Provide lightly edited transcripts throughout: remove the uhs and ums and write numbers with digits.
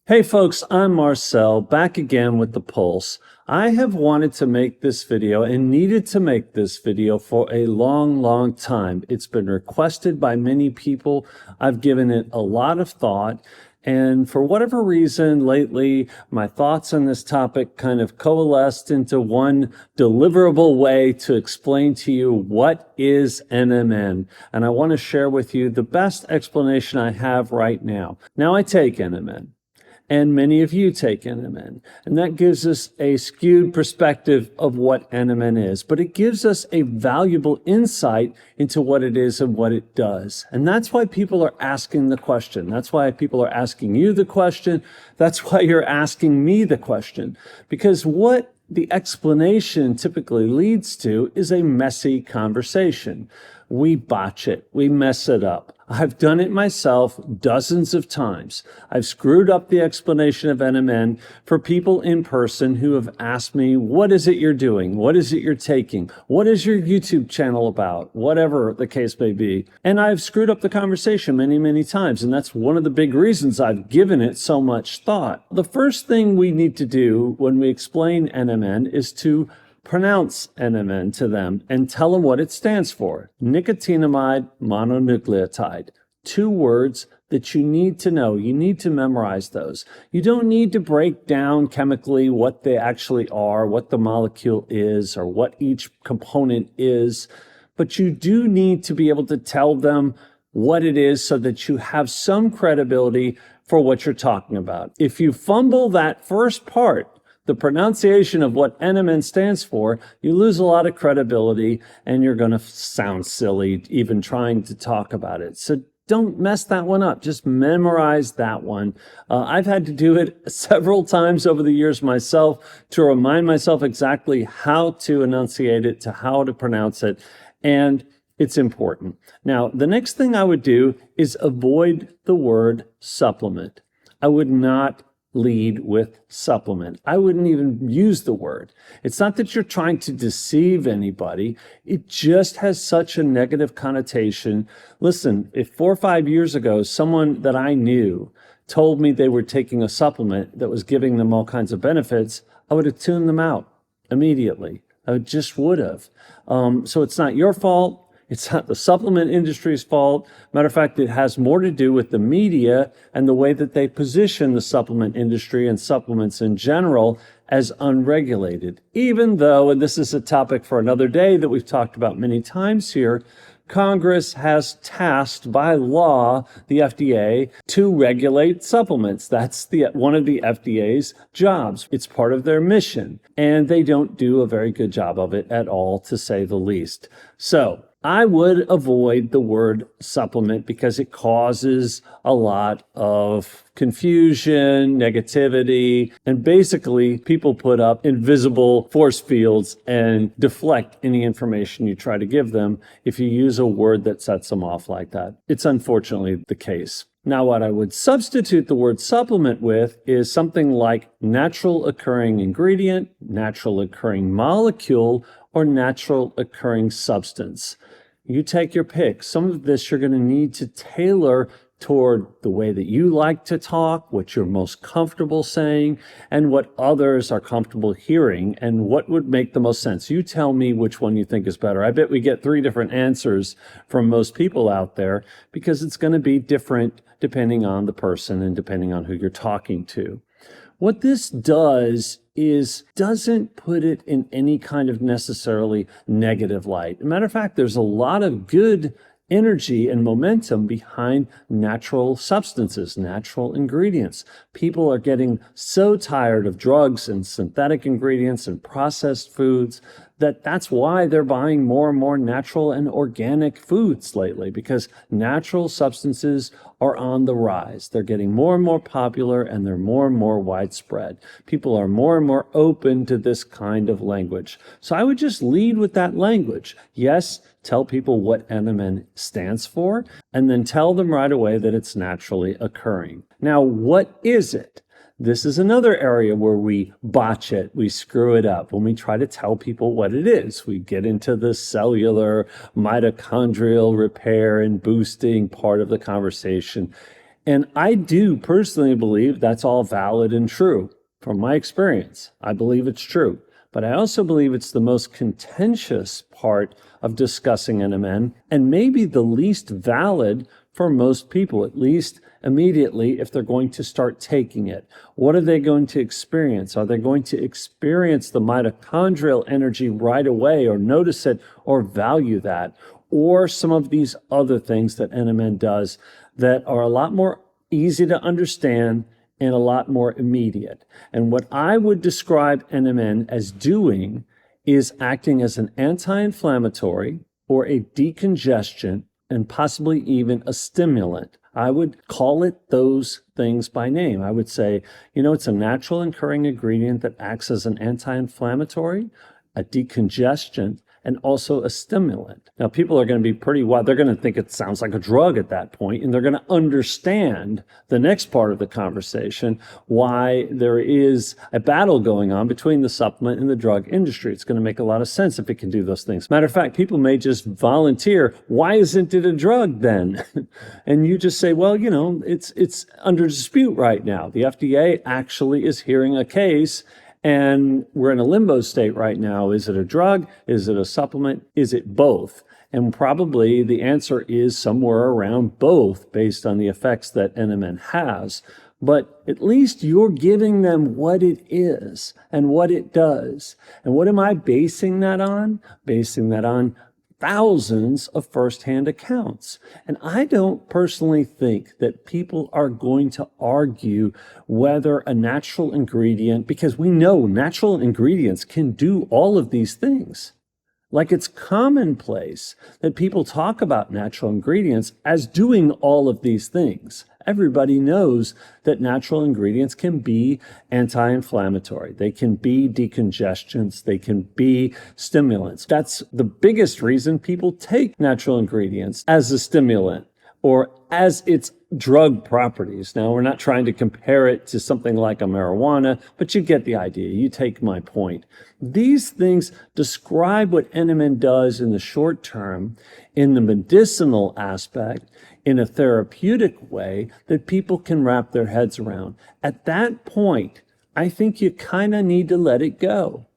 Hey folks, I'm Marcel, back again with the Pulse. I have wanted to make this video and needed to make this video for a long time. It's been requested by many people. I've given it a lot of thought, and for whatever reason lately, my thoughts on this topic kind of coalesced into one deliverable way to explain to you what is NMN. And I want to share with you the best explanation I have right now. Now, I take NMN. And many of you take NMN. And that gives us a skewed perspective of what NMN is. But it gives us a valuable insight into what it is and what it does. And that's why people are asking the question. That's why people are asking you the question. That's why you're asking me the question. Because what the explanation typically leads to is a messy conversation. We botch it. We mess it up. I've done it myself dozens of times. I've screwed up the explanation of NMN for people in person who have asked me, what is it you're doing? What is it you're taking? What is your YouTube channel about? Whatever the case may be. And I've screwed up the conversation many times. And that's one of the big reasons I've given it so much thought. The first thing we need to do when we explain NMN is to pronounce NMN to them and tell them what it stands for. Nicotinamide mononucleotide. 2 words that you need to know. You need to memorize those. You don't need to break down chemically what they actually are, what the molecule is, or what each component is, but you do need to be able to tell them what it is so that you have some credibility for what you're talking about. If you fumble that first part, the pronunciation of what NMN stands for, you lose a lot of credibility and you're going to sound silly even trying to talk about it. So don't mess that one up. Just memorize that one. I've had to do it several times over the years myself to remind myself exactly how to enunciate it, to how to pronounce it, and it's important. Now, the next thing I would do is avoid the word supplement. I would not lead with supplement. I wouldn't even use the word. It's not that you're trying to deceive anybody. It just has such a negative connotation. Listen, if 4 or 5 years ago, someone that I knew told me they were taking a supplement that was giving them all kinds of benefits, I would have tuned them out immediately. I just would have. So it's not your fault. It's not the supplement industry's fault. Matter of fact, it has more to do with the media and the way that they position the supplement industry and supplements in general as unregulated. Even though, and this is a topic for another day that we've talked about many times here, Congress has tasked by law the FDA to regulate supplements. That's one of the FDA's jobs. It's part of their mission, and they don't do a very good job of it at all, to say the least. So I would avoid the word supplement because it causes a lot of confusion, negativity, and basically people put up invisible force fields and deflect any information you try to give them if you use a word that sets them off like that. It's unfortunately the case. Now, what I would substitute the word supplement with is something like natural occurring ingredient, natural occurring molecule, or natural occurring substance. You take your pick. Some of this you're going to need to tailor toward the way that you like to talk, what you're most comfortable saying, and what others are comfortable hearing, and what would make the most sense. You tell me which one you think is better. I bet we get 3 different answers from most people out there because it's going to be different depending on the person and depending on who you're talking to. What this does is doesn't put it in any kind of necessarily negative light. As a matter of fact, there's a lot of good energy and momentum behind natural substances, natural ingredients. People are getting so tired of drugs and synthetic ingredients and processed foods that's why they're buying more and more natural and organic foods lately, because natural substances are on the rise. They're getting more and more popular and they're more and more widespread. People are more and more open to this kind of language. So I would just lead with that language. Yes, tell people what NMN stands for, and then tell them right away that it's naturally occurring. Now, what is it? This is another area where we botch it, we screw it up. When we try to tell people what it is, we get into the cellular mitochondrial repair and boosting part of the conversation. And I do personally believe that's all valid and true. From my experience, I believe it's true. But I also believe it's the most contentious part of discussing NMN and maybe the least valid for most people, at least immediately if they're going to start taking it. What are they going to experience? Are they going to experience the mitochondrial energy right away or notice it or value that? Or some of these other things that NMN does that are a lot more easy to understand and a lot more immediate. And what I would describe NMN as doing is acting as an anti-inflammatory or a decongestant and possibly even a stimulant. I would call it those things by name. I would say, it's a natural occurring ingredient that acts as an anti-inflammatory, a decongestant, and also a stimulant. Now, people are going to be pretty wild. They're going to think it sounds like a drug at that point, and they're going to understand the next part of the conversation, why there is a battle going on between the supplement and the drug industry. It's going to make a lot of sense if it can do those things. Matter of fact, people may just volunteer, why isn't it a drug then? And you just say, well, it's under dispute right now. The FDA actually is hearing a case, and we're in a limbo state right now. Is it a drug? Is it a supplement? Is it both? And probably the answer is somewhere around both based on the effects that NMN has. But at least you're giving them what it is and what it does. And what am I basing that on? Basing that on thousands of firsthand accounts. And I don't personally think that people are going to argue whether a natural ingredient, because we know natural ingredients can do all of these things. Like, it's commonplace that people talk about natural ingredients as doing all of these things. Everybody knows that natural ingredients can be anti-inflammatory. They can be decongestants. They can be stimulants. That's the biggest reason people take natural ingredients as a stimulant or as its drug properties. Now, we're not trying to compare it to something like a marijuana, but you get the idea. You take my point. These things describe what NMN does in the short term, in the medicinal aspect, in a therapeutic way that people can wrap their heads around. At that point, I think you kind of need to let it go.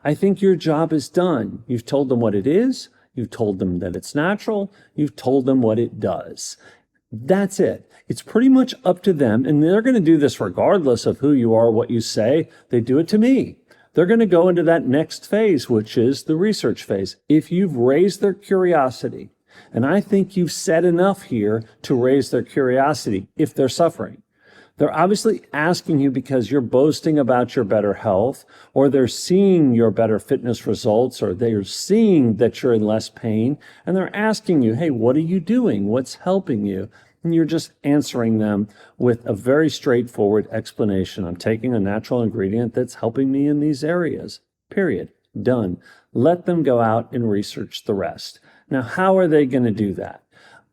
I think your job is done. You've told them what it is. You've told them that it's natural. You've told them what it does. That's it. It's pretty much up to them. And they're going to do this regardless of who you are, what you say. They do it to me. They're going to go into that next phase, which is the research phase. If you've raised their curiosity, and I think you've said enough here to raise their curiosity if they're suffering. They're obviously asking you because you're boasting about your better health, or they're seeing your better fitness results, or they're seeing that you're in less pain, and they're asking you, hey, what are you doing? What's helping you? And you're just answering them with a very straightforward explanation. I'm taking a natural ingredient that's helping me in these areas. Period. Done. Let them go out and research the rest. Now, how are they going to do that?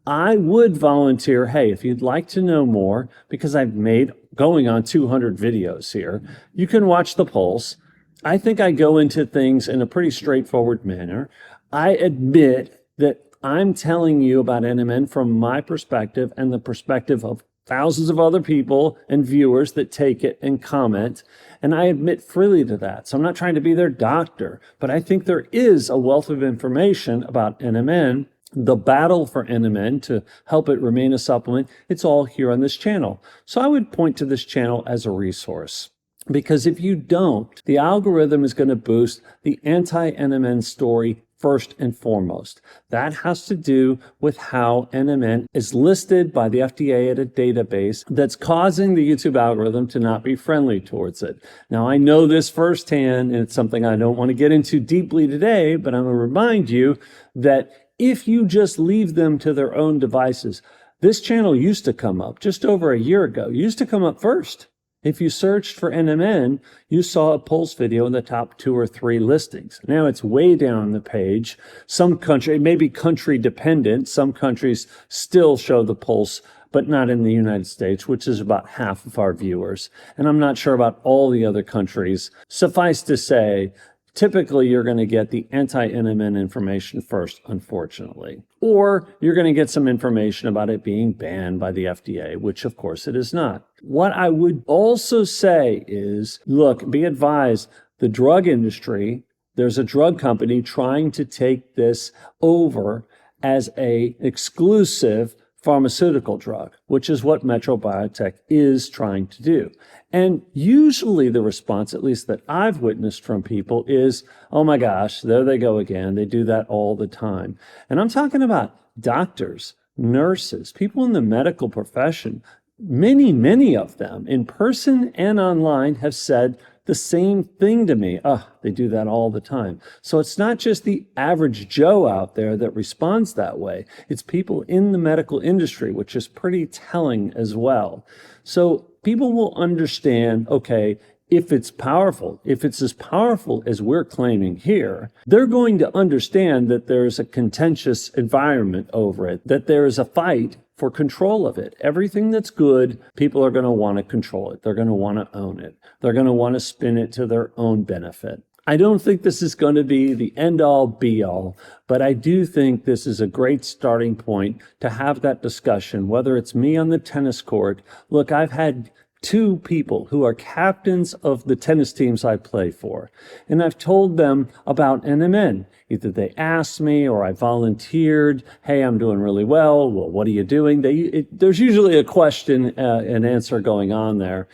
I would volunteer, hey, if you'd like to know more, because I've made going on 200 videos here, you can watch the Pulse. I think I go into things in a pretty straightforward manner. I admit that I'm telling you about NMN from my perspective and the perspective of thousands of other people and viewers that take it and comment. And I admit freely to that. So I'm not trying to be their doctor, but I think there is a wealth of information about NMN, the battle for NMN to help it remain a supplement. It's all here on this channel. So I would point to this channel as a resource. Because if you don't, the algorithm is going to boost the anti-NMN story first and foremost. That has to do with how NMN is listed by the FDA at a database that's causing the YouTube algorithm to not be friendly towards it. Now, I know this firsthand, and it's something I don't want to get into deeply today, but I'm going to remind you that if you just leave them to their own devices, this channel used to come up just over a year ago, used to come up first. If you searched for NMN, you saw a Pulse video in the top 2 or 3 listings. Now it's way down the page. Some country, it may be country dependent. Some countries still show the Pulse, but not in the United States, which is about half of our viewers. And I'm not sure about all the other countries. Suffice to say, typically you're going to get the anti-NMN information first, unfortunately. Or you're going to get some information about it being banned by the FDA, which of course it is not. What I would also say is, look, be advised, the drug industry, there's a drug company trying to take this over as an exclusive pharmaceutical drug, which is what Metro Biotech is trying to do. And usually the response, at least that I've witnessed from people, is, oh my gosh, there they go again. They do that all the time. And I'm talking about doctors, nurses, people in the medical profession. Many of them, in person and online, have said the same thing to me. They do that all the time. So it's not just the average Joe out there that responds that way. It's people in the medical industry, which is pretty telling as well. So people will understand, okay, if it's powerful, if it's as powerful as we're claiming here, they're going to understand that there's a contentious environment over it, that there is a fight for control of it. Everything that's good, people are going to want to control it. They're going to want to own it. They're going to want to spin it to their own benefit. I don't think this is going to be the end-all, be-all, but I do think this is a great starting point to have that discussion, whether it's me on the tennis court. Look, I've had 2 people who are captains of the tennis teams I play for, and I've told them about NMN. Either they asked me or I volunteered, hey, I'm doing really well. Well, what are you doing? There's usually a question and answer going on there.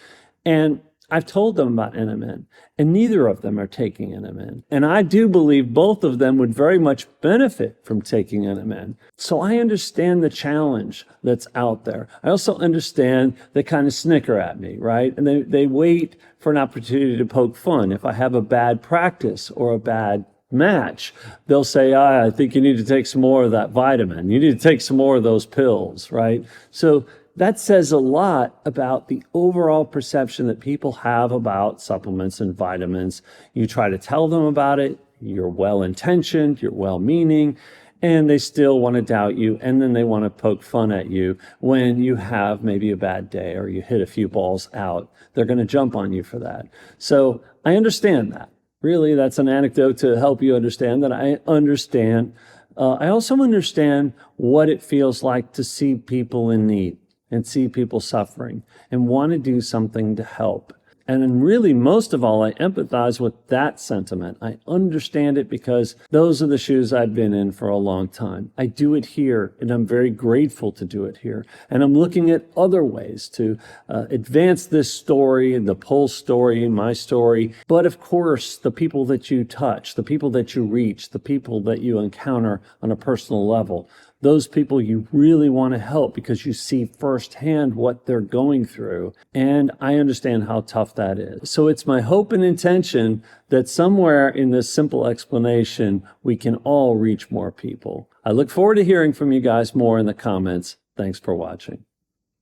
And I've told them about NMN, and neither of them are taking NMN. And I do believe both of them would very much benefit from taking NMN. So I understand the challenge that's out there. I also understand they kind of snicker at me, right? And they wait for an opportunity to poke fun. If I have a bad practice or a bad match, they'll say, I think you need to take some more of that vitamin. You need to take some more of those pills, right? So that says a lot about the overall perception that people have about supplements and vitamins. You try to tell them about it, you're well-intentioned, you're well-meaning, and they still want to doubt you, and then they want to poke fun at you when you have maybe a bad day or you hit a few balls out. They're going to jump on you for that. So I understand that. Really, that's an anecdote to help you understand that I understand. I also understand what it feels like to see people in need and see people suffering and want to do something to help. And really, most of all, I empathize with that sentiment. I understand it because those are the shoes I've been in for a long time. I do it here, and I'm very grateful to do it here. And I'm looking at other ways to advance this story, and the Pulse story, my story. But of course, the people that you touch, the people that you reach, the people that you encounter on a personal level, those people you really want to help because you see firsthand what they're going through. And I understand how tough that is. So it's my hope and intention that somewhere in this simple explanation, we can all reach more people. I look forward to hearing from you guys more in the comments. Thanks for watching.